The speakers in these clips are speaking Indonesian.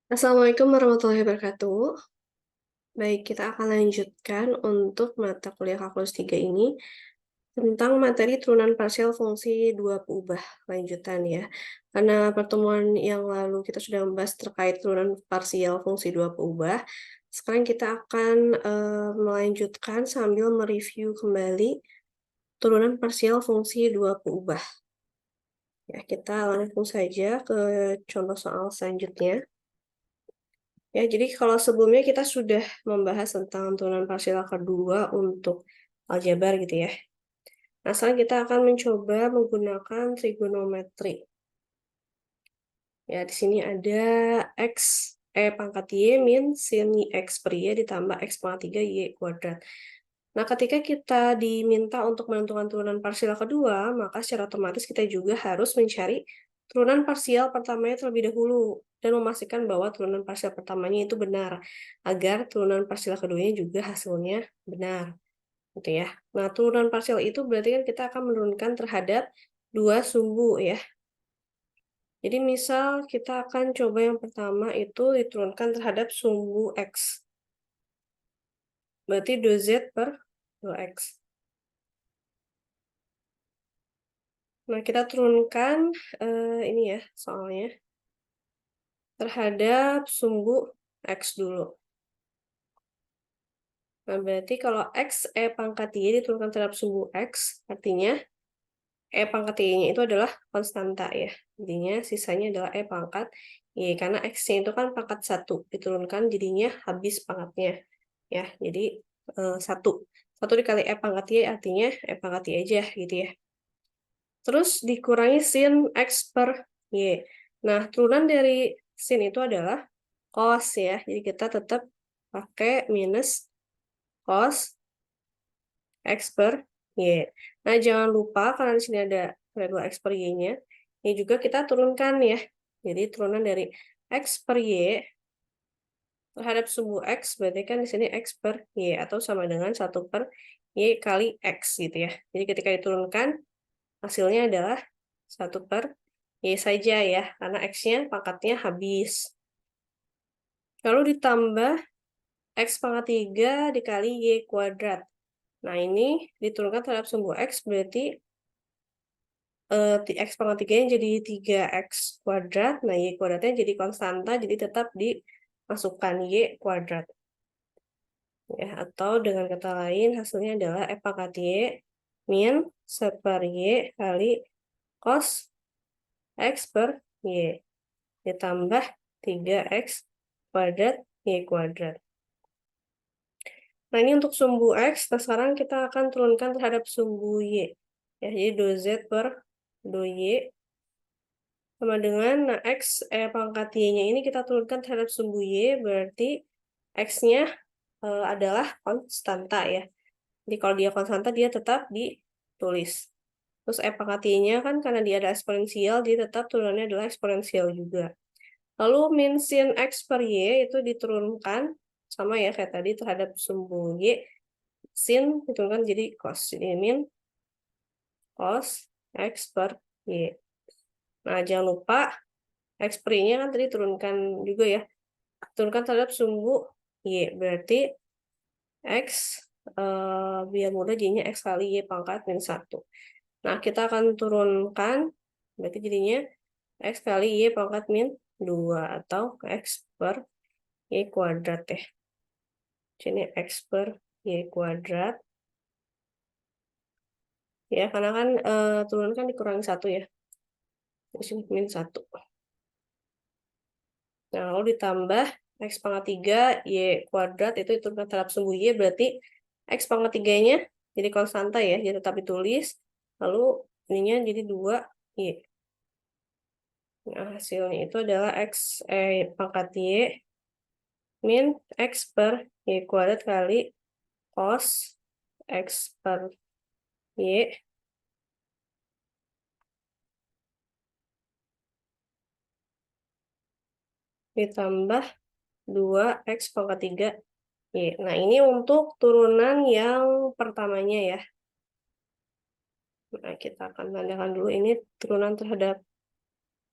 Assalamualaikum warahmatullahi wabarakatuh. Baik, kita akan lanjutkan untuk mata kuliah kalkulus 3 ini tentang materi turunan parsial fungsi dua peubah lanjutan ya. Karena pertemuan yang lalu kita sudah membahas terkait turunan parsial fungsi dua peubah, sekarang kita akan melanjutkan sambil mereview kembali turunan parsial fungsi dua peubah. Ya, kita langsung saja ke contoh soal selanjutnya. Ya, jadi kalau sebelumnya kita sudah membahas tentang turunan parsial kedua untuk aljabar gitu ya. Nah, sekarang kita akan mencoba menggunakan trigonometri. Ya, di sini ada x pangkat y min sin x per y ditambah x pangkat 3 y kuadrat. Nah, ketika kita diminta untuk menentukan turunan parsial kedua, maka secara otomatis kita juga harus mencari turunan parsial pertamanya terlebih dahulu dan memastikan bahwa turunan parsial pertamanya itu benar, agar turunan parsial keduanya juga hasilnya benar, gitu ya. Nah, turunan parsial itu berarti kan kita akan menurunkan terhadap dua sumbu ya. Jadi misal kita akan coba yang pertama itu diturunkan terhadap sumbu X. Berarti 2Z per 2X. Nah, kita turunkan ini ya soalnya terhadap sumbu X dulu. Nah, berarti kalau X pangkat Y diturunkan terhadap sumbu X, artinya pangkat Y-nya itu adalah konstanta ya. Jadinya sisanya adalah pangkat Y, karena X-nya itu kan pangkat 1, diturunkan jadinya habis pangkatnya. Ya, jadi 1. 1 dikali pangkat Y artinya pangkat Y aja gitu ya. Terus dikurangi sin X per Y. Nah, turunan dari sin itu adalah cos ya. Jadi kita tetap pakai minus cos X per Y. Nah, jangan lupa karena di sini ada variabel X per Y-nya, ini juga kita turunkan ya. Jadi turunan dari X per Y terhadap sumbu X, berarti kan di sini X per Y, atau sama dengan 1 per Y kali X gitu ya. Jadi ketika diturunkan, hasilnya adalah 1 per Y saja ya, karena X-nya pangkatnya habis. Lalu ditambah X pangkat 3 dikali Y kuadrat. Nah, ini diturunkan terhadap sumbu X, berarti X pangkat 3-nya jadi 3X kuadrat. Nah, Y kuadratnya jadi konstanta, jadi tetap dimasukkan Y kuadrat. Ya, atau dengan kata lain, hasilnya adalah F pangkat Y min 1 per Y kali cos X per Y. Ditambah 3X kuadrat Y kuadrat. Nah, ini untuk sumbu X, nah sekarang kita akan turunkan terhadap sumbu Y. Ya, jadi 2Z per 2Y sama dengan, nah X pangkat Y-nya ini kita turunkan terhadap sumbu Y, berarti X-nya adalah konstanta ya. Jadi kalau dia konstanta, dia tetap ditulis. Terus pangkat Y-nya kan karena dia ada eksponensial, dia tetap turunannya adalah eksponensial juga. Lalu min sin X per Y itu diturunkan, sama ya kayak tadi terhadap sumbu Y, sin diturunkan jadi cos. Jadi min cos X per Y. Nah, jangan lupa X per Y-nya kan tadi turunkan juga ya. Turunkan terhadap sumbu Y. Berarti X, biar mudah jadinya X kali Y pangkat min 1. Nah, kita akan turunkan, berarti jadinya X kali Y pangkat min 2, atau X per Y kuadrat ya. Sini X per Y kuadrat. Ya, karena kan turun kan dikurangi 1 ya. Terus min 1. Nah, lalu ditambah X pangkat 3, Y kuadrat, itu diturunkan terhadap sumbu Y, berarti X pangkat 3-nya jadi konstanta ya, jadi tetap ditulis. Lalu ininya jadi 2Y. Nah, hasilnya itu adalah X pangkat Y min X per Y kuadrat kali cos X per Y ditambah 2X pangkat 3 Y. Nah, ini untuk turunan yang pertamanya ya. Nah, kita akan tandakan dulu ini turunan terhadap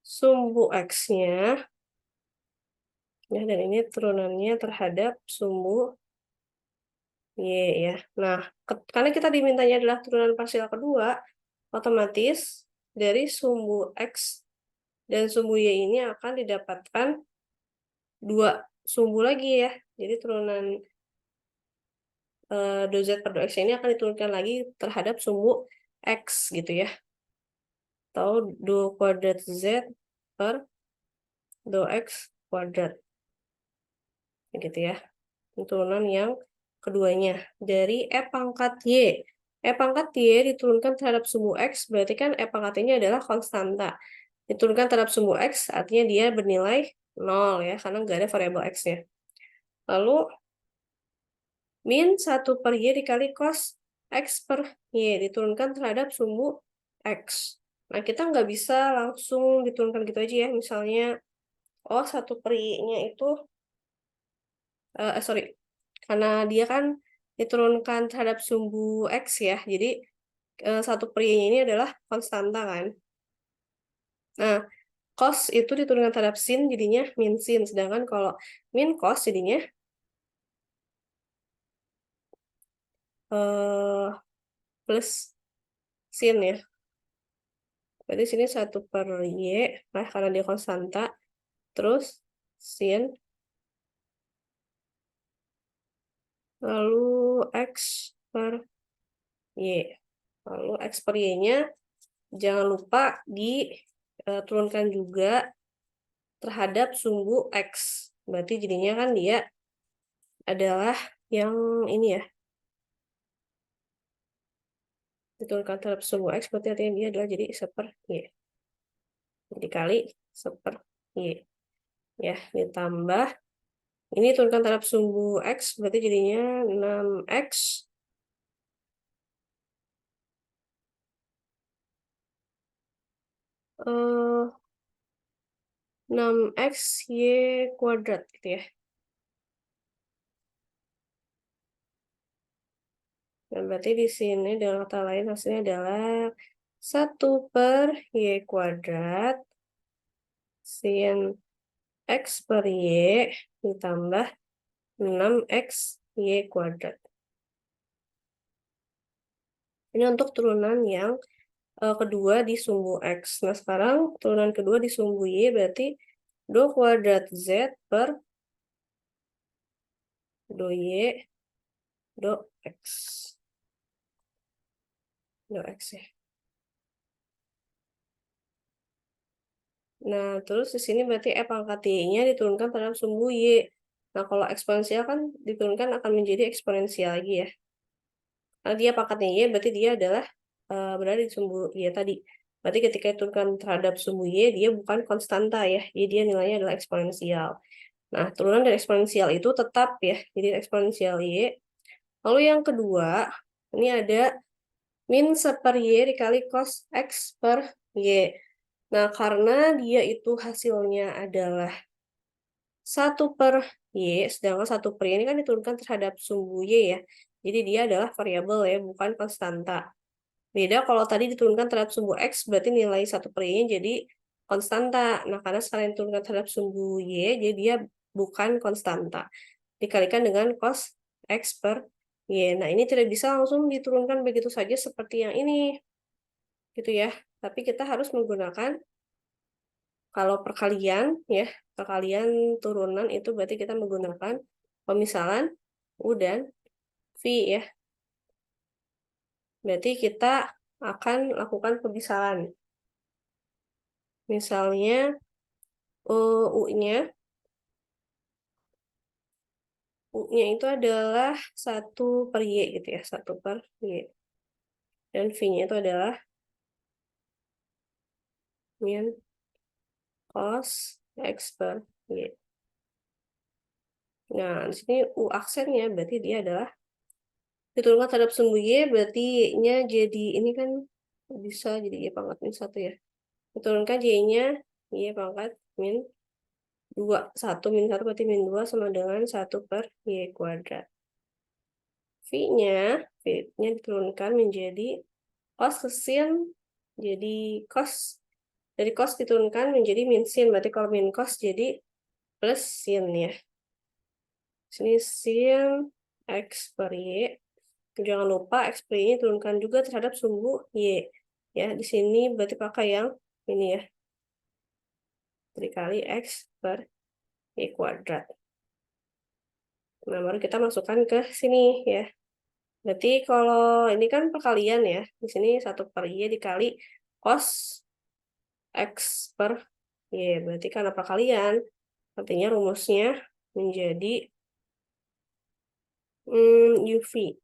sumbu X-nya. Ya, dan ini turunannya terhadap sumbu Y ya. Nah, karena kita dimintanya adalah turunan parsial kedua, otomatis dari sumbu X dan sumbu Y ini akan didapatkan dua sumbu lagi ya. Jadi turunan 2Z per 2X ini akan diturunkan lagi terhadap sumbu X gitu ya. Atau 2 kuadrat Z per 2X kuadrat. Gitu ya. Turunan yang keduanya. Dari E pangkat Y. E pangkat Y diturunkan terhadap sumbu X, berarti kan E pangkat Y-nya adalah konstanta. Diturunkan terhadap sumbu X, artinya dia bernilai 0 ya, karena nggak ada variabel X-nya. Lalu, min 1 per Y dikali cos X per Y, diturunkan terhadap sumbu X. Nah, kita nggak bisa langsung diturunkan gitu aja ya, misalnya, oh 1 per Y-nya itu, sorry, karena dia kan diturunkan terhadap sumbu X ya, jadi 1 per Y-nya ini adalah konstanta kan. Nah, cos itu diturunkan terhadap sin jadinya min sin, sedangkan kalau min cos jadinya plus sin ya. Berarti sini 1 per Y, nah karena dia konstanta, terus sin, lalu X per Y. Lalu X per Y-nya jangan lupa diturunkan juga terhadap sumbu X. Berarti jadinya kan dia adalah yang ini ya. Diturunkan terhadap sumbu X, berarti artinya dia adalah jadi 1 per Y. Dikali 1 per Y. Ya, ditambah. Ini diturunkan terhadap sumbu X, berarti jadinya 6X. 6X Y kuadrat gitu ya. Nah, berarti di sini dalam kata lain hasilnya adalah 1 per Y kuadrat sin X per Y ditambah 6X Y kuadrat. Ini untuk turunan yang kedua di sumbu X. Nah, sekarang turunan kedua di sumbu Y berarti 2 kuadrat Z per 2Y 2X. 2X ya. Nah, terus di sini berarti E pangkat Y-nya diturunkan terhadap sumbu Y. Nah, kalau eksponensial kan diturunkan akan menjadi eksponensial lagi ya. Karena dia pangkatnya Y, berarti dia adalah berada di sumbu Y tadi. Berarti ketika diturunkan terhadap sumbu Y, dia bukan konstanta ya. Jadi dia nilainya adalah eksponensial. Nah, turunan dari eksponensial itu tetap ya. Jadi eksponensial Y. Lalu yang kedua, ini ada min 1 per Y dikali cos X per Y. Nah, karena dia itu hasilnya adalah 1 per Y, sedangkan 1 per Y ini kan diturunkan terhadap sumbu Y ya. Jadi dia adalah variabel ya, bukan konstanta. Beda kalau tadi diturunkan terhadap sumbu X, berarti nilai 1 per Y-nya jadi konstanta. Nah, karena sekarang diturunkan terhadap sumbu Y, jadi dia bukan konstanta. Dikalikan dengan cos X per Y. Nah, ini tidak bisa langsung diturunkan begitu saja seperti yang ini. Gitu ya. Tapi kita harus menggunakan kalau perkalian ya, perkalian turunan itu berarti kita menggunakan pemisalan U dan V ya. Berarti kita akan lakukan pemisalan. Misalnya U-nya itu adalah 1 per Y gitu ya, 1 per Y. Dan V-nya itu adalah min cos X per Y. Nah, di sini U aksennya berarti dia adalah diturunkan terhadap sumbu Y, berarti Y-nya jadi, ini kan bisa jadi Y pangkat min 1 ya. Diturunkan Y-nya, Y pangkat min 2. 1 min 1 berarti min 2 sama dengan 1 per Y kuadrat. V-nya diturunkan menjadi cos ke sin, jadi cos. Dari cos diturunkan menjadi min sin, berarti kalau min cos jadi plus sin ya. Sini sin X per Y. Jangan lupa X per Y turunkan juga terhadap sumbu Y. Ya, di sini berarti pakai yang ini ya. Dikali X per Y kuadrat. Nah, baru kita masukkan ke sini ya. Berarti kalau ini kan perkalian ya. Di sini 1 per Y dikali cos X per Y. Berarti karena perkalian, artinya rumusnya menjadi UV.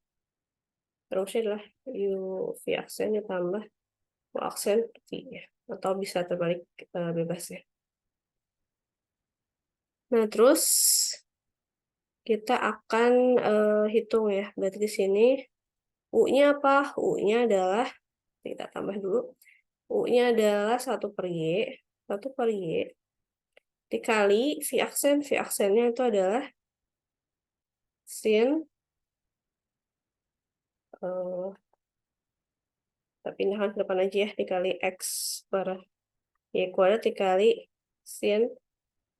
Rumusnya adalah UV aksen ditambah U aksen V ya. Atau bisa terbalik bebas ya. Nah, terus kita akan hitung ya. Berarti di sini U-nya apa? U-nya adalah, kita tambah dulu. U-nya adalah 1 per Y. 1 per Y dikali V aksen. V aksennya itu adalah sin, kita pindahkan ke depan aja ya, dikali X per Y kuadrat dikali sin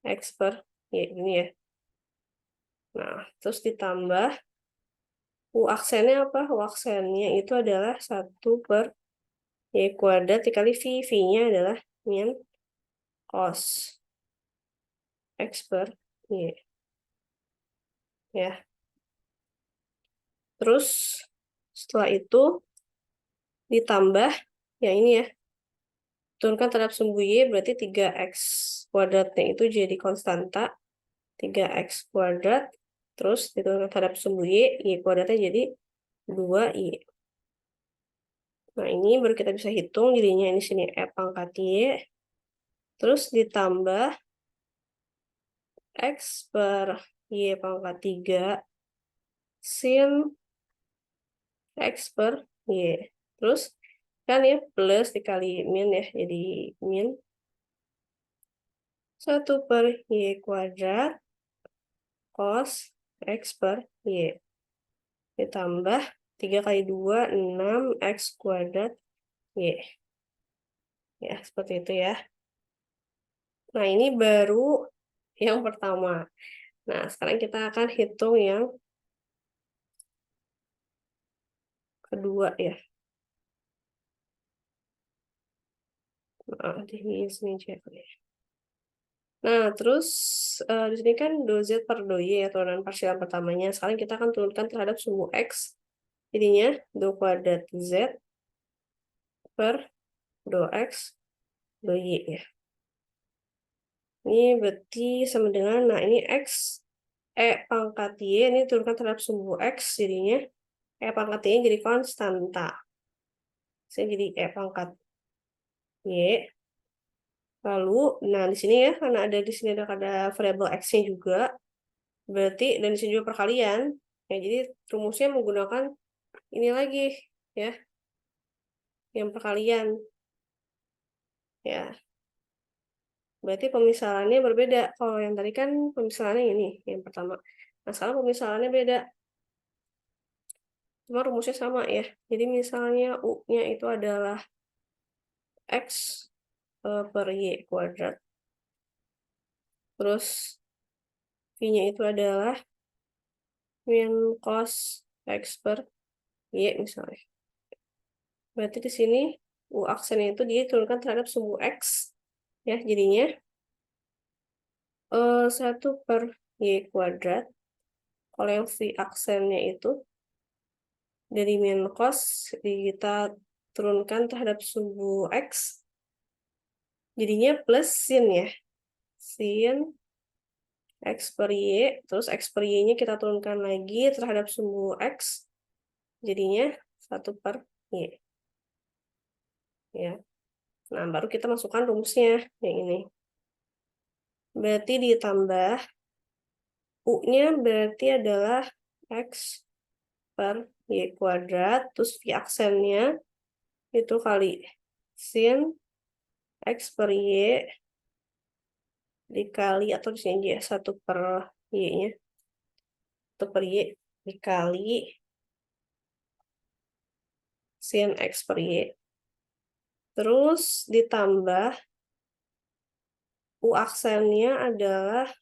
X per Y, ini ya. Nah, terus ditambah U aksennya apa? U aksennya itu adalah 1 per Y kuadrat dikali V. V-nya adalah min cos X per Y. Ya. Terus setelah itu ditambah yang ini ya. Turunkan terhadap sumbu Y berarti 3X kuadratnya itu jadi konstanta. 3X kuadrat. Terus diturunkan terhadap sumbu Y kuadratnya jadi 2Y. Nah, ini baru kita bisa hitung jadinya ini sini E pangkat Y. Terus ditambah X per Y pangkat 3 sin X per Y. Terus kan ya plus dikali min ya, jadi min 1 per Y kuadrat cos X per Y. Ditambah 3 kali 2, 6 X kuadrat Y. Ya, seperti itu ya. Nah, ini baru yang pertama. Nah, sekarang kita akan hitung yang kedua ya. Nah, di sini aja ya. Nah, terus di sini kan do-Z per do-Y ya, turunan parsial pertamanya. Sekarang kita akan turunkan terhadap sumbu X. Jadinya do kuadrat Z per do X do-Y ya. Ini berarti sama dengan, nah ini X, E pangkat Y, ini turunkan terhadap sumbu X, jadinya E pangkat Y jadi konstanta. Jadi E pangkat Y. Lalu, nah di sini ya, karena ada di sini ada variabel X-nya juga, berarti, dan di sini juga perkalian, ya jadi rumusnya menggunakan ini lagi, ya, yang perkalian. Ya, berarti pemisalannya berbeda. Kalau yang tadi kan pemisalannya ini, yang pertama. Nah, sekarang pemisalannya beda. Cuma rumusnya sama ya. Jadi misalnya U-nya itu adalah X per Y kuadrat. Terus V-nya itu adalah min cos X per Y misalnya. Berarti di sini U aksennya itu diturunkan terhadap sumbu X. Ya, jadinya 1 per Y kuadrat. Kalau yang V aksennya itu dari min cos kita turunkan terhadap sumbu X. Jadinya plus sin ya. Sin X per Y, terus X per Y-nya kita turunkan lagi terhadap sumbu X, jadinya 1 per Y. Ya. Nah, baru kita masukkan rumusnya, yang ini. Berarti ditambah, U-nya berarti adalah X per Y kuadrat, terus V aksennya itu kali sin X per Y dikali, atau di sini aja 1 per Y-nya. 1 per Y dikali sin X per Y. Terus ditambah U aksennya adalah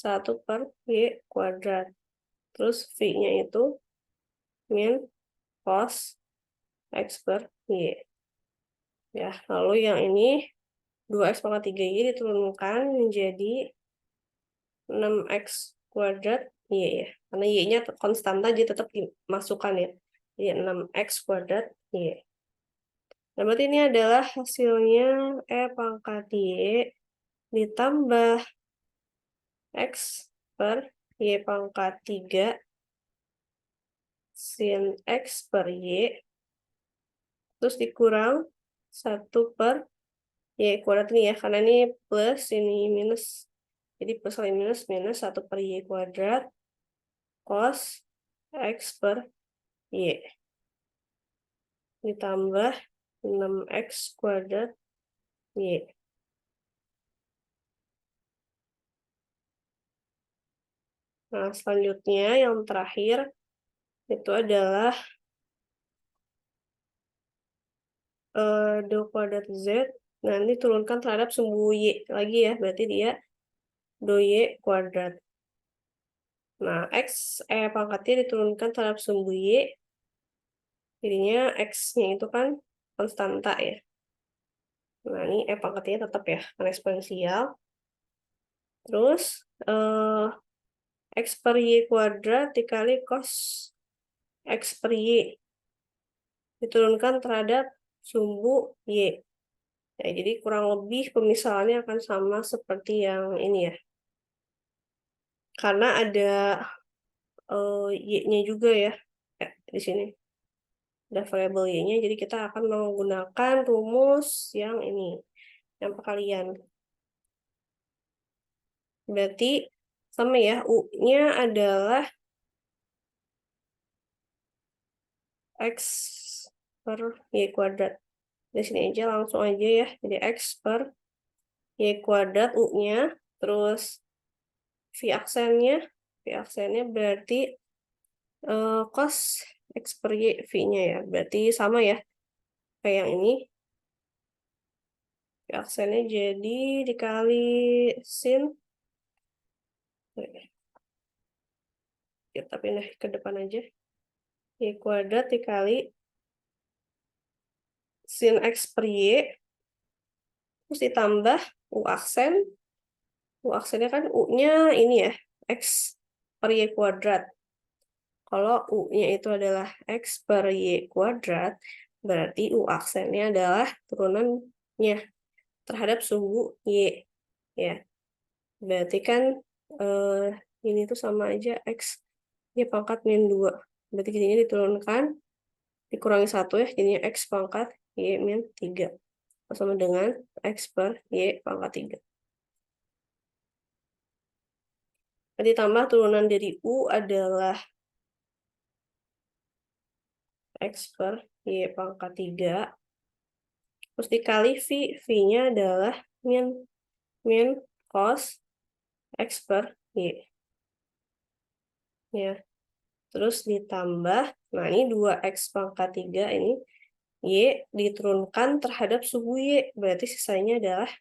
1 per Y kuadrat. Terus V-nya itu min cos X per Y. Ya, lalu yang ini 2X pangkat 3Y diturunkan menjadi 6X kuadrat Y ya. Karena Y-nya konstan tadi tetap dimasukkan ya. Jadi 6X kuadrat Y. Nah, berarti ini adalah hasilnya E pangkat Y ditambah X per Y pangkat 3 sin X per Y, terus dikurang 1 per Y kuadrat ini ya, karena ini plus, ini minus. Jadi plus kali minus, minus 1 per Y kuadrat cos X per Y. Ditambah 6X kuadrat Y. Nah, selanjutnya yang terakhir itu adalah do kuadrat Z. Nah, ini turunkan terhadap sumbu Y lagi ya, berarti dia do Y kuadrat. Nah, X pangkatnya diturunkan terhadap sumbu Y, jadinya X-nya itu kan konstanta ya. Nah, ini pangkatnya tetap ya, kan eksponensial. Terus, X per Y kuadrat dikali cos X per Y diturunkan terhadap sumbu Y. Ya, jadi kurang lebih pemisahannya akan sama seperti yang ini ya. Karena ada Y-nya juga ya, di sini. Ada variabel Y-nya, jadi kita akan menggunakan rumus yang ini, yang perkalian. Berarti sama ya, U-nya adalah X per Y kuadrat. Di sini aja langsung aja ya, jadi X per Y kuadrat U-nya, terus V aksennya berarti cos X per Y V-nya ya, berarti sama ya, kayak yang ini. V aksennya jadi dikali sin, kita pindah ke depan aja, Y kuadrat dikali sin X per Y, terus ditambah U aksen. U aksennya kan U-nya ini ya, X per Y kuadrat. Kalau U-nya itu adalah X per Y kuadrat, berarti U aksennya adalah turunannya terhadap sumbu Y. Ya, berarti kan ini tuh sama aja X Y pangkat min 2. Berarti jadinya diturunkan, dikurangi 1 ya, jadinya X pangkat Y min 3. Sama dengan X per Y pangkat 3. Ditambah turunan dari U adalah X per Y pangkat 3. Terus dikali V. V-nya adalah min cos X per Y. Ya. Terus ditambah, nah ini 2X pangkat 3 ini, Y diturunkan terhadap sumbu Y. Berarti sisanya adalah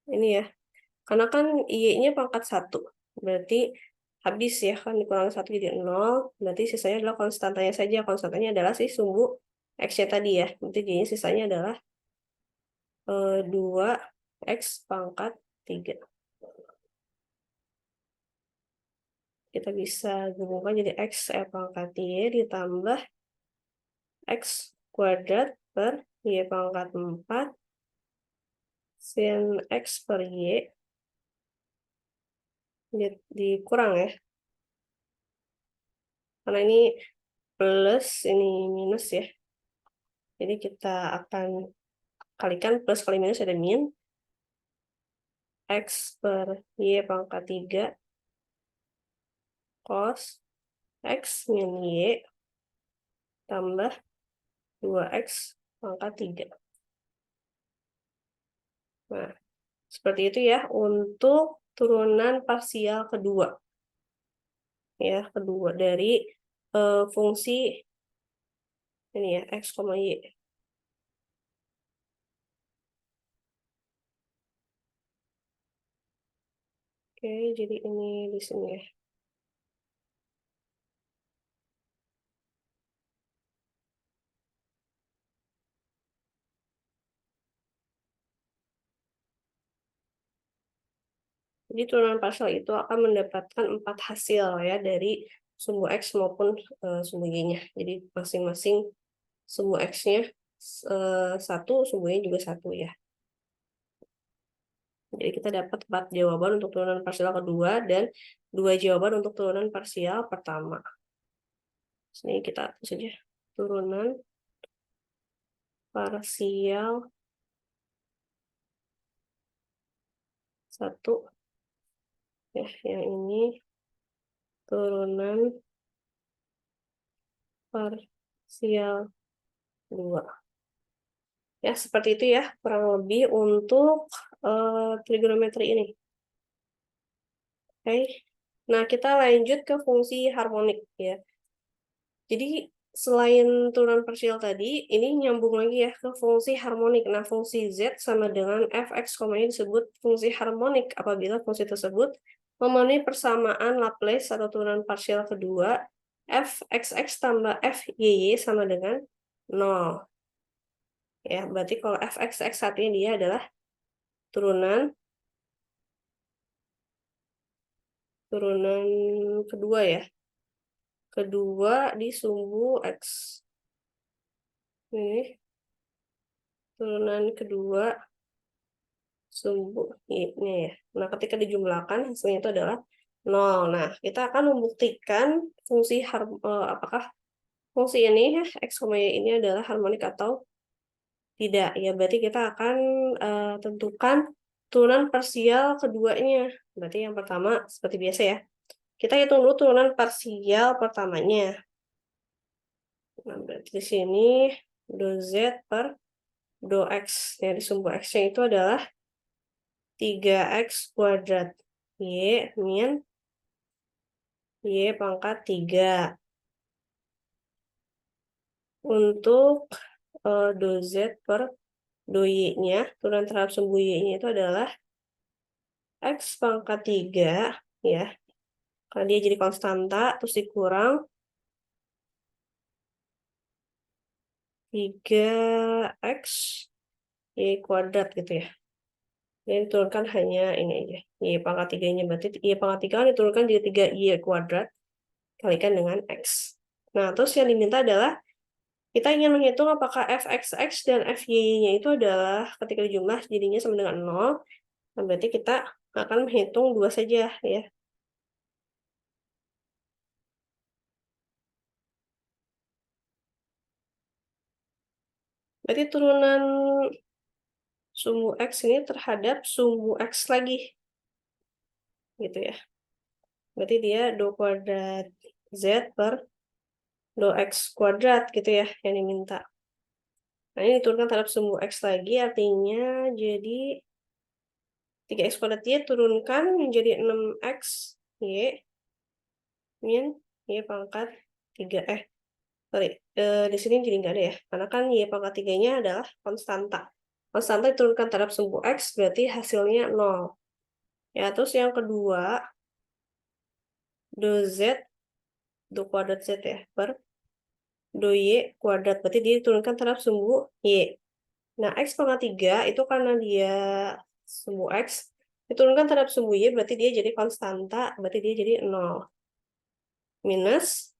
ini ya. Karena kan Y-nya pangkat 1. Berarti habis ya, kan dikurangi 1 jadi 0. Berarti sisanya adalah konstantanya saja. Konstantanya adalah si sumbu X-nya tadi ya. Berarti jadinya sisanya adalah 2X pangkat 3. Kita bisa gabungkan jadi X pangkat Y ditambah X kuadrat per Y pangkat 4 sin X per Y dikurang ya. Karena ini plus, ini minus ya. Jadi kita akan kalikan plus kali minus ada min. X per Y pangkat 3 cos X min Y tambah 2X pangkat 3. Nah, seperti itu ya untuk turunan parsial kedua. Ya, kedua dari fungsi ini ya, X, Y. Oke, jadi ini di sini ya. Jadi turunan parsial itu akan mendapatkan 4 hasil ya dari sumbu X maupun sumbu Y-nya. Jadi masing-masing sumbu X-nya 1, sumbu Y juga 1 ya. Jadi kita dapat 4 jawaban untuk turunan parsial kedua dan 2 jawaban untuk turunan parsial pertama. Sini kita hapus saja. Turunan parsial 1 ya, yang ini turunan parsial 2. Ya, seperti itu ya, kurang lebih untuk trigonometri ini. Oke. Nah, kita lanjut ke fungsi harmonik ya. Jadi selain turunan parsial tadi, ini nyambung lagi ya ke fungsi harmonik. Nah, fungsi Z sama dengan fx, ini disebut fungsi harmonik apabila fungsi tersebut memenuhi persamaan Laplace atau turunan parsial kedua fxx tambah fyy sama dengan 0. Ya, berarti kalau fxx artinya dia adalah turunan kedua ya. Kedua di sumbu X. Ini turunan kedua sumbu ini ya. Nah, ketika dijumlahkan hasilnya itu adalah 0. Nah, kita akan membuktikan apakah fungsi ini ya, X, Y ini adalah harmonik atau tidak. Ya, berarti kita akan tentukan turunan parsial keduanya. Berarti yang pertama seperti biasa ya. Kita hitung dulu turunan parsial pertamanya. Nah, berarti di sini do Z per do X. Ya, di sumbu X-nya itu adalah 3X kuadrat. Y min Y pangkat 3. Untuk do Z per do Y-nya, turunan terhadap sumbu Y-nya itu adalah X pangkat 3, ya. Karena dia jadi konstanta, terus dikurang 3X Y kuadrat gitu ya. Jadi diturunkan hanya ini aja. Y pangkat 3-nya, berarti Y pangkat 3 kan diturunkan jadi 3Y kuadrat, kalikan dengan X. Nah, terus yang diminta adalah kita ingin menghitung apakah fxx dan fy-nya itu adalah ketika dijumlah jadinya sama dengan 0. Nah, berarti kita akan menghitung 2 saja ya. Berarti turunan sumbu X ini terhadap sumbu X lagi. Gitu ya. Berarti dia do kuadrat Z per do X kuadrat gitu ya yang diminta. Nah, ini diturunkan terhadap sumbu X lagi, artinya jadi 3X kuadrat Y turunkan menjadi 6X Y min Y pangkat 3. Sorry, di sini jadi nggak ada ya, karena kan Y pangkat 3-nya adalah konstanta. Konstanta diturunkan terhadap sumbu X, berarti hasilnya 0. Ya, terus yang kedua, do Z, do kuadrat Z ya, per do Y kuadrat, berarti dia diturunkan terhadap sumbu Y. Nah, X pangkat 3 itu karena dia sumbu X, diturunkan terhadap sumbu Y, berarti dia jadi konstanta, berarti dia jadi 0. Minus,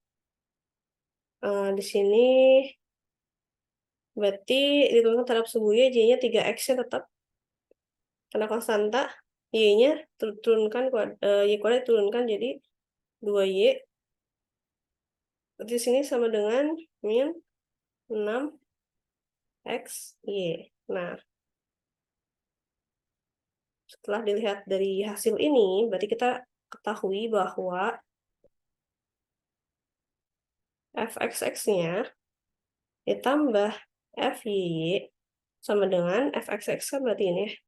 di sini berarti diturunkan terhadap sumbu Y, jadinya 3X-nya tetap karena konstanta, Y-nya turunkan Y kuadrat turunkan jadi 2Y. Di sini sama dengan min 6XY. Nah, setelah dilihat dari hasil ini, berarti kita ketahui bahwa fxx-nya ditambah fy sama dengan fxx kan berarti ini ya.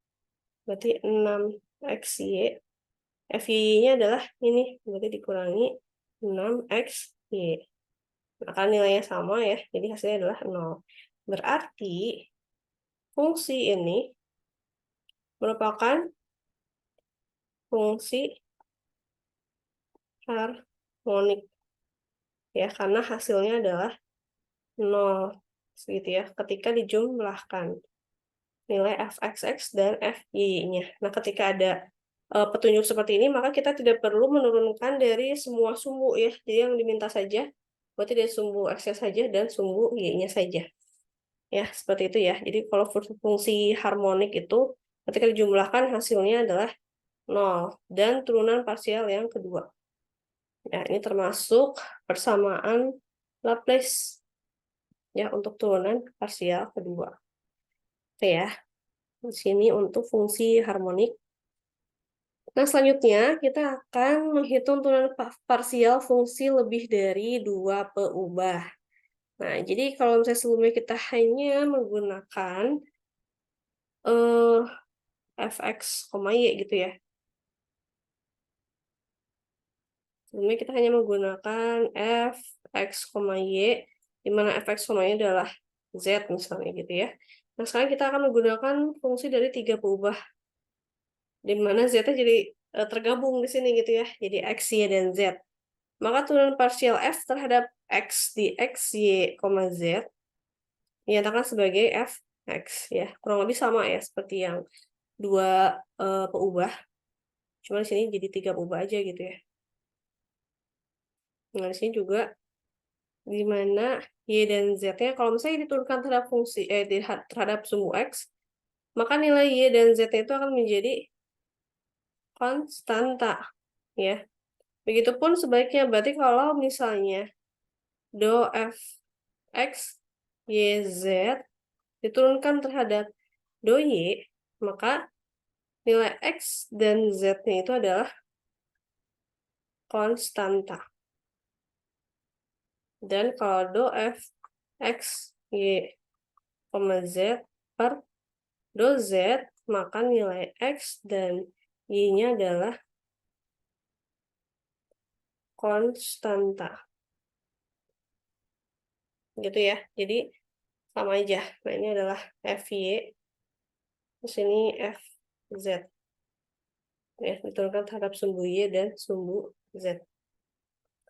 Berarti 6xy. Fy-nya adalah ini, berarti dikurangi 6xy. Maka nilainya sama ya, jadi hasilnya adalah 0. Berarti fungsi ini merupakan fungsi harmonik. Ya, karena hasilnya adalah 0, gitu ya, ketika dijumlahkan nilai f(x)(x) dan f(y)-nya. Nah, ketika ada petunjuk seperti ini, maka kita tidak perlu menurunkan dari semua sumbu ya. Jadi yang diminta saja, berarti dari sumbu x-nya saja dan sumbu y-nya saja. Ya, seperti itu ya. Jadi kalau fungsi harmonik itu ketika dijumlahkan hasilnya adalah 0 dan turunan parsial yang kedua. Ya, ini termasuk persamaan Laplace ya untuk turunan parsial kedua. Oke ya. Di sini untuk fungsi harmonik. Nah, selanjutnya kita akan menghitung turunan parsial fungsi lebih dari 2 peubah. Nah, jadi kalau misalnya sebelumnya kita hanya menggunakan fx, y gitu ya. Sebelumnya kita hanya menggunakan fx, y, di mana fx, y adalah z misalnya gitu ya. Nah, sekarang kita akan menggunakan fungsi dari 3 peubah, di mana z-nya jadi tergabung di sini gitu ya, jadi x, y, dan z. Maka turunan parsial f terhadap x di x, y, z dinyatakan sebagai fx ya. Kurang lebih sama ya seperti yang 2 peubah. Cuma di sini jadi 3 peubah aja gitu ya. Nah, di sini juga di mana y dan z-nya kalau misalnya diturunkan terhadap fungsi terhadap sumbu x, maka nilai y dan z-nya itu akan menjadi konstanta ya. Begitupun sebaliknya, berarti kalau misalnya do fx, y, z diturunkan terhadap do y, maka nilai x dan z-nya itu adalah konstanta. Dan kalau do fx, y, z per do z, maka nilai x dan y-nya adalah konstanta. Gitu ya. Jadi sama aja. Nah, ini adalah fy, di sini fz. Ya, diturunkan terhadap sumbu y dan sumbu z.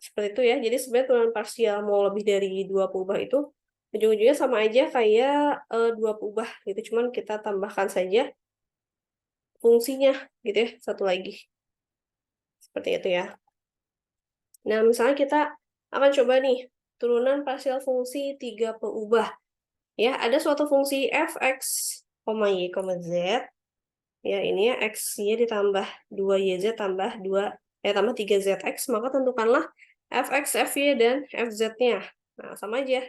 Seperti itu ya. Jadi sebenarnya turunan parsial mau lebih dari 2 peubah itu ujung-ujungnya sama aja kayak 2 peubah gitu. Cuman kita tambahkan saja fungsinya gitu ya, satu lagi. Seperti itu ya. Nah, misalnya kita akan coba nih turunan parsial fungsi 3 peubah. Ya, ada suatu fungsi fx, y, z. Ya, ini ya x-y ditambah 2yz tambah 3zx, maka tentukanlah fx, fy, dan fz-nya. Nah, sama aja.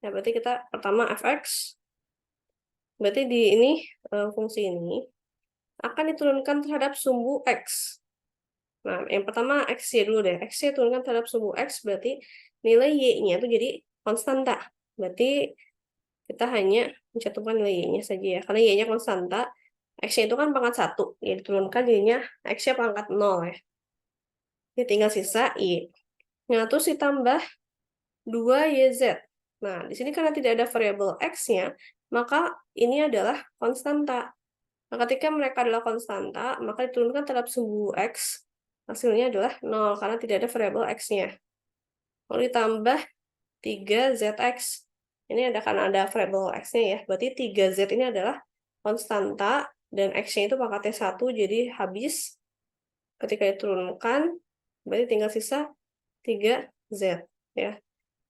Nah, berarti kita pertama fx, berarti di ini fungsi ini akan diturunkan terhadap sumbu x. Nah, yang pertama x-y dulu deh. X-y turunkan terhadap sumbu x, berarti nilai y-nya itu jadi konstanta. Berarti kita hanya mencantumkan nilai y-nya saja ya. Karena y-nya konstanta, x-nya itu kan pangkat 1. Ya, diturunkan jadinya x-nya pangkat 0 ya. Jadi tinggal sisa y. Nah, terus ditambah 2yz. Nah, di sini karena tidak ada variabel x-nya, maka ini adalah konstanta. Nah, ketika mereka adalah konstanta, maka diturunkan terhadap sumbu x, hasilnya adalah 0, karena tidak ada variabel x-nya. Lalu ditambah 3zx. Ini karena ada variabel x-nya ya, berarti 3z ini adalah konstanta, dan x-nya itu pangkatnya 1, jadi habis. Ketika diturunkan, berarti tinggal sisa 3z. Ya.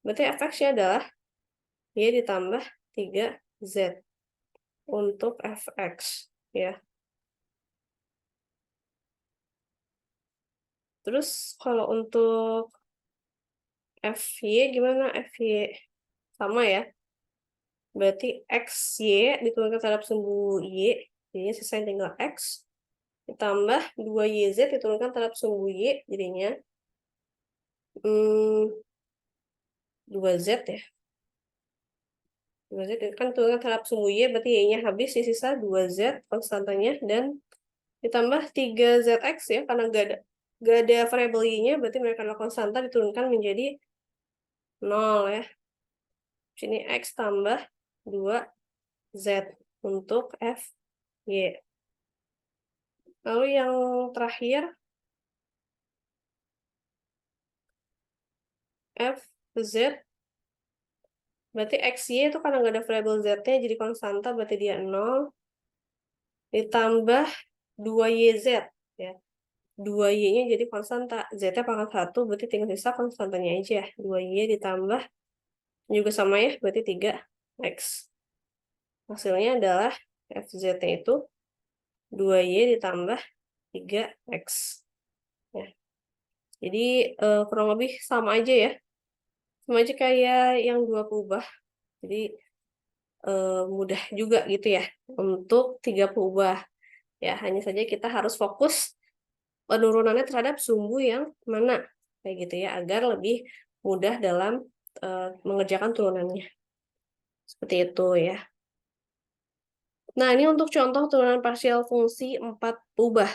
Berarti fx-nya adalah y ditambah 3z untuk fx. Ya. Terus kalau untuk fy gimana? Fy sama ya. Berarti xy diturunkan terhadap sumbu y, jadinya sisanya tinggal x, ditambah 2yz diturunkan terhadap sumbu y, jadinya 2z ya. 2z kan diturunkan terhadap sumbu y, berarti y-nya habis, sisa 2z konstantanya, dan ditambah 3zx ya, karena nggak ada variabel y-nya, berarti mereka adalah konstanta, diturunkan menjadi 0 ya. Sini x tambah 2z untuk fy. Lalu yang terakhir, F, Z, berarti XY itu karena nggak ada variabel Z-nya, jadi konstanta, berarti dia 0, ditambah 2YZ, ya. 2Y-nya jadi konstanta, Z-nya pangkat 1, berarti tinggal sisa konstantanya aja. 2Y ditambah, juga sama ya, berarti 3X. Hasilnya adalah FZ-nya itu 2Y ditambah 3X. Ya. Jadi kurang lebih sama aja ya. Sama aja kayak yang dua peubah. Jadi mudah juga gitu ya untuk 3 peubah. Ya, hanya saja kita harus fokus penurunannya terhadap sumbu yang mana. Kayak gitu ya, agar lebih mudah dalam mengerjakan turunannya. Seperti itu ya. Nah, ini untuk contoh turunan parsial fungsi 4 peubah.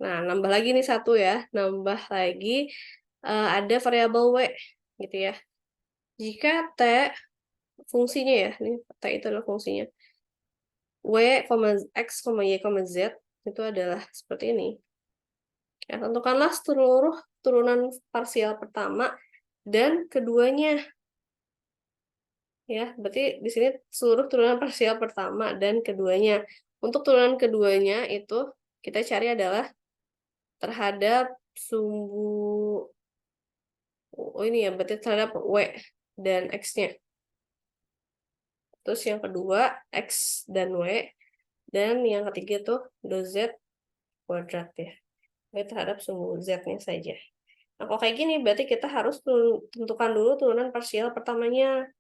Nah, nambah lagi nih satu ya. Nambah lagi ada variabel W gitu ya. Jika T fungsinya ya, ini T itu adalah fungsinya. W, X, Y, Z itu adalah seperti ini. Ya, tentukanlah seluruh turunan parsial pertama dan keduanya. Ya, berarti di sini seluruh turunan parsial pertama dan keduanya. Untuk turunan keduanya itu kita cari adalah terhadap sumbu, oh ini ya, berarti terhadap W dan X-nya. Terus yang kedua, X dan W. Dan yang ketiga tuh, Z kuadrat ya. Ini terhadap sumbu Z-nya saja. Nah, kalau kayak gini, berarti kita harus tentukan dulu turunan parsial pertamanya.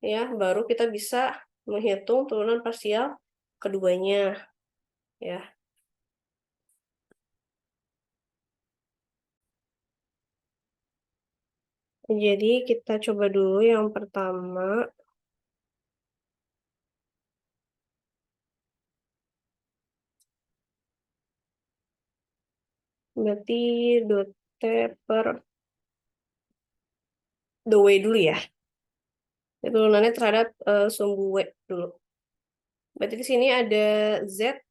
Ya, baru kita bisa menghitung turunan parsial keduanya. Ya. Jadi kita coba dulu yang pertama. Berarti dot T per W dulu ya. Turunannya terhadap sumbu W dulu. Berarti di sini ada Z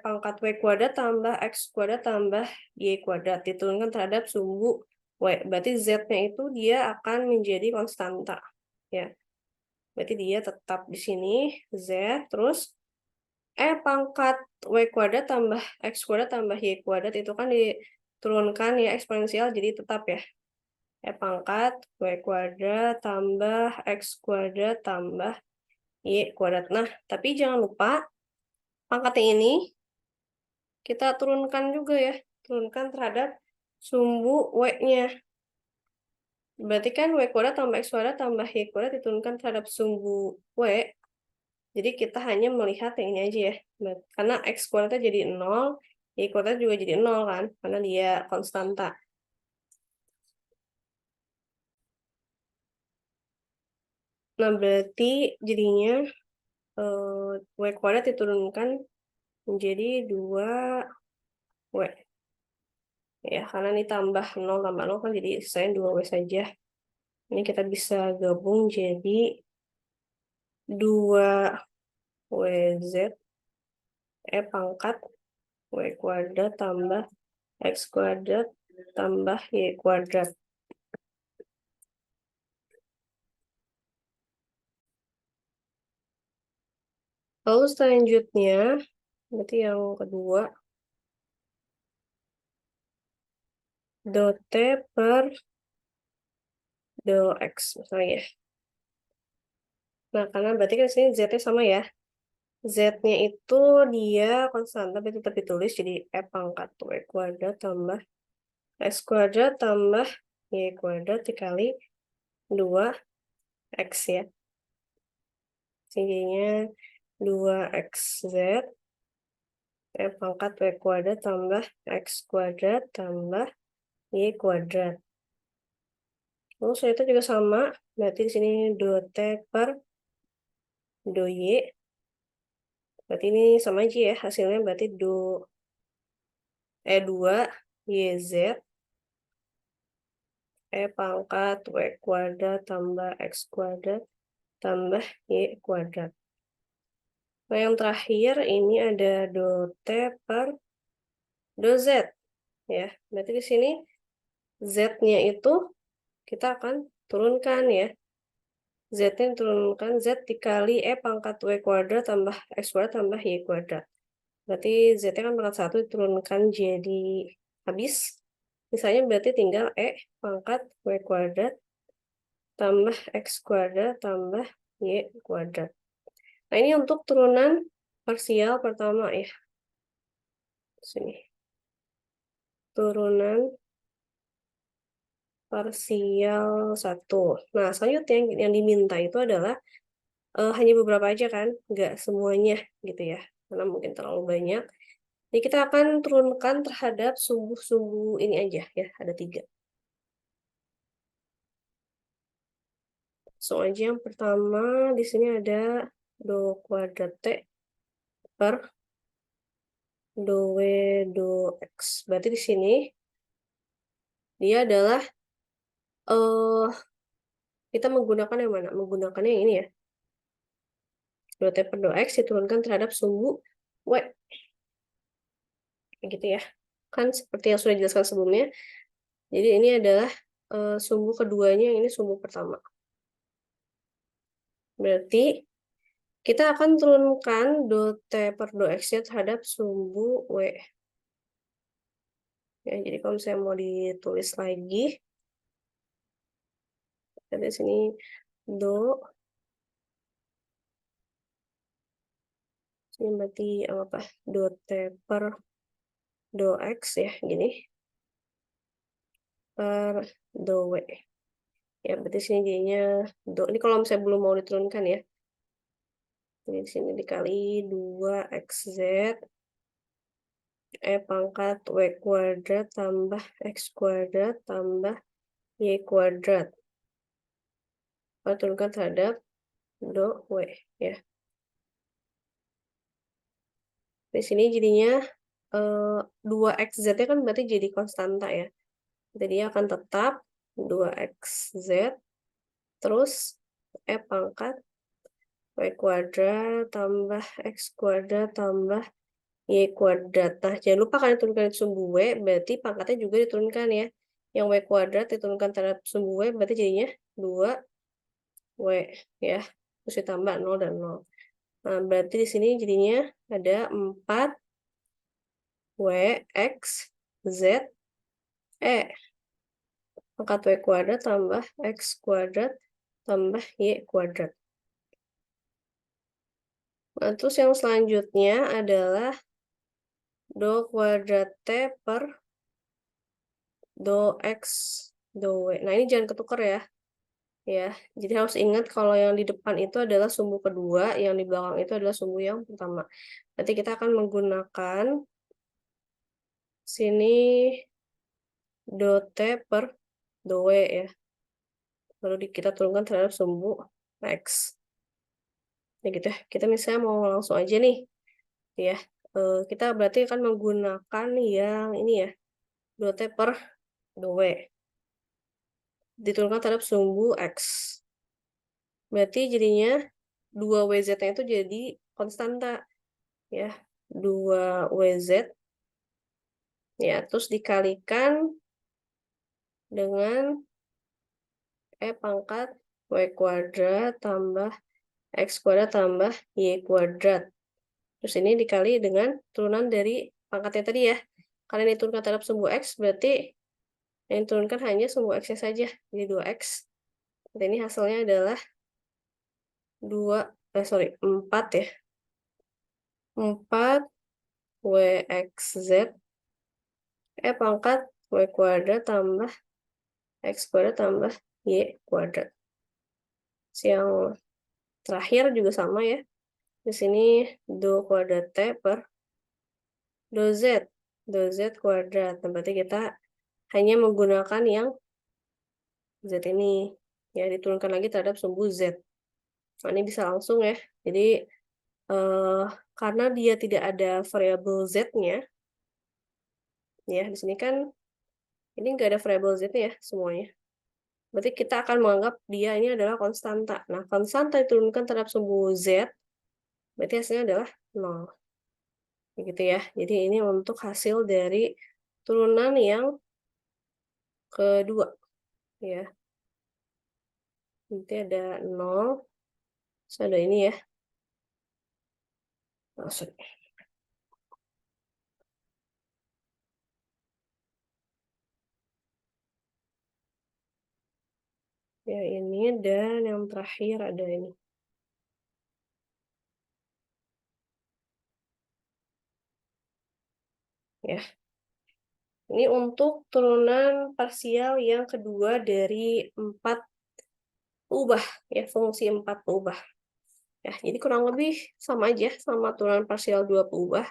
pangkat W kuadrat tambah X kuadrat tambah Y kuadrat. Diturunkan terhadap sumbu W. Berarti Z-nya itu dia akan menjadi konstanta. Ya. Berarti dia tetap di sini Z. Terus pangkat W kuadrat tambah X kuadrat tambah Y kuadrat itu kan diturunkan ya eksponensial jadi tetap ya. Pangkat W kuadrat tambah X kuadrat tambah Y kuadrat. Nah, tapi jangan lupa pangkatnya ini kita turunkan juga ya. Turunkan terhadap sumbu W-nya. Berarti kan W kuadrat tambah X kuadrat tambah Y kuadrat diturunkan terhadap sumbu W. Jadi kita hanya melihat yang ini aja ya. Karena X kuadratnya jadi 0, Y kuadrat juga jadi 0 kan. Karena dia konstanta. Nah, berarti jadinya W kuadrat diturunkan menjadi 2W. Ya, karena ini tambah 0 kan jadi sisanya 2W saja. Ini kita bisa gabung jadi 2WZ pangkat W kuadrat tambah X kuadrat tambah Y kuadrat. Lalu selanjutnya, berarti yang kedua, dot T per del X misalnya ya. Nah, karena berarti kan sini Z-nya sama ya. Z-nya itu dia konstanta, berarti tetap ditulis jadi pangkat W kuadrat tambah X kuadrat tambah Y kuadrat dikali 2X ya. Jadinya 2XZ pangkat W kuadrat tambah X kuadrat tambah Y kuadrat. Terus itu juga sama, berarti di sini 2T per 2Y. Berarti ini sama aja ya, hasilnya berarti 2YZ pangkat W kuadrat tambah X kuadrat tambah Y kuadrat. Nah, yang terakhir ini ada do T per do Z, ya. Berarti di sini Z-nya itu kita akan turunkan, ya. Z-nya turunkan, Z dikali E pangkat W kuadrat tambah X kuadrat tambah Y kuadrat. Berarti Z-nya kan pangkat 1 diturunkan jadi habis. Misalnya berarti tinggal E pangkat W kuadrat tambah X kuadrat tambah Y kuadrat. Nah, ini untuk turunan parsial pertama, ya. Sini. Turunan parsial 1. Nah, selanjutnya yang diminta itu adalah hanya beberapa aja kan, nggak semuanya gitu ya, karena mungkin terlalu banyak. Jadi kita akan turunkan terhadap sumbu-sumbu ini aja ya, ada 3. Langsung aja yang pertama di sini ada do kuadrat T per do W do X. Berarti di sini dia adalah kita menggunakan yang mana? Menggunakannya yang ini ya. Do T per do X diturunkan terhadap sumbu W. Kayak gitu ya. Kan seperti yang sudah dijelaskan sebelumnya. Jadi ini adalah sumbu keduanya, ini sumbu pertama. Berarti kita akan turunkan do T per do X-nya terhadap sumbu W. Ya, jadi kalau saya mau ditulis lagi, ada sini do, ini berarti apa? Do T per do X ya, gini, per do W. Ya, berarti sini jadinya do, ini kalau misalnya belum mau diturunkan ya. Ini di sini dikali 2XZ E pangkat W kuadrat tambah X kuadrat tambah Y kuadrat. Turunkan terhadap do W ya. Di sini jadinya 2XZ-nya kan berarti jadi konstanta ya. Jadi dia akan tetap 2XZ terus E pangkat W kuadrat tambah X kuadrat tambah Y kuadrat. Nah, jangan lupa kalian turunkan sumbu W, berarti pangkatnya juga diturunkan ya. Yang W kuadrat diturunkan terhadap sumbu W, berarti jadinya 2W ya. Terus ditambah 0 dan 0. Nah, berarti di sini jadinya ada 4W X Z E. Pangkat W kuadrat tambah X kuadrat tambah Y kuadrat. Nah, terus yang selanjutnya adalah do kuadrat T per do X do W. Nah, ini jangan ketukar ya. Ya, jadi harus ingat kalau yang di depan itu adalah sumbu kedua, yang di belakang itu adalah sumbu yang pertama. Nanti kita akan menggunakan sini do T per do W ya. Lalu kita turunkan terhadap sumbu X. Ya gitu ya. Kita misalnya mau langsung aja nih. Ya, kita berarti akan menggunakan yang ini ya. Do T per do W. Diturunkan terhadap sumbu X. Berarti jadinya 2WZ-nya itu jadi konstanta. Ya, 2WZ. Ya, terus dikalikan dengan E pangkat W kuadrat tambah X kuadrat tambah Y kuadrat. Terus ini dikali dengan turunan dari pangkatnya tadi ya. Kalian diturunkan terhadap sumbu X, berarti yang diturunkan hanya sumbu X-nya saja. Jadi 2X. Dan ini hasilnya adalah 4 ya. 4 WXZ E pangkat W kuadrat tambah X kuadrat tambah Y kuadrat. Yang terakhir juga sama ya. Di sini do kuadrat T per do Z. Do Z kuadrat. Nah, berarti kita hanya menggunakan yang Z ini. Ya, diturunkan lagi terhadap sumbu Z. Nah, ini bisa langsung ya. Jadi, karena dia tidak ada variabel Z-nya, ya, di sini kan ini nggak ada variabel Z-nya ya semuanya. Berarti kita akan menganggap dia ini adalah konstanta. Nah, konstanta diturunkan terhadap sumbu Z, berarti hasilnya adalah 0, begitu ya. Jadi ini untuk hasil dari turunan yang kedua, ya. Nanti ada 0, terus ada ini ya, maksudnya. Ya ini dan yang terakhir ada ini. Ya. Ini untuk turunan parsial yang kedua dari 4 ubah, ya, fungsi 4 ubah. Ya, jadi kurang lebih sama aja sama turunan parsial 2 ubah,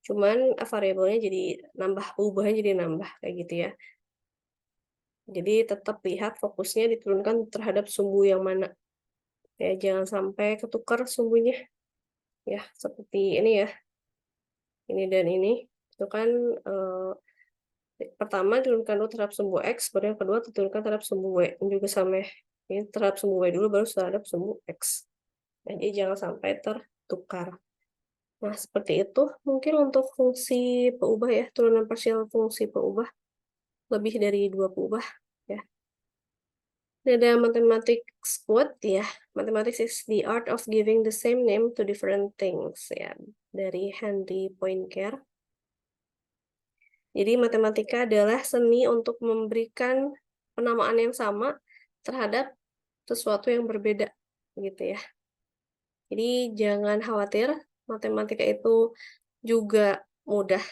cuman variabelnya jadi nambah, ubahnya jadi nambah, kayak gitu ya. Jadi tetap lihat fokusnya diturunkan terhadap sumbu yang mana. Ya, jangan sampai ketukar sumbunya. Ya, seperti ini ya, ini dan ini. Itu kan pertama diturunkan dulu terhadap sumbu X, baru yang kedua diturunkan terhadap sumbu Y. Ini juga sama ya. Ini terhadap sumbu Y dulu, baru terhadap sumbu X. Jadi jangan sampai tertukar. Nah, seperti itu mungkin untuk fungsi peubah ya, turunan parsial fungsi peubah, lebih dari 2 peubah ya. Ini ada mathematics quote ya, mathematics is the art of giving the same name to different things ya, dari Henry Poincare. Jadi matematika adalah seni untuk memberikan penamaan yang sama terhadap sesuatu yang berbeda, gitu ya. Jadi jangan khawatir, matematika itu juga mudah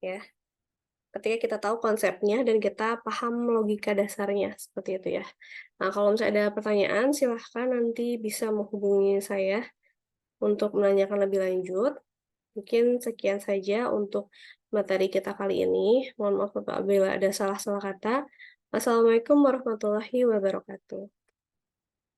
ya. Ketika kita tahu konsepnya dan kita paham logika dasarnya, seperti itu ya. Nah, kalau misalnya ada pertanyaan, silahkan nanti bisa menghubungi saya untuk menanyakan lebih lanjut. Mungkin sekian saja untuk materi kita kali ini. Mohon maaf apabila ada salah-salah kata. Wassalamualaikum warahmatullahi wabarakatuh.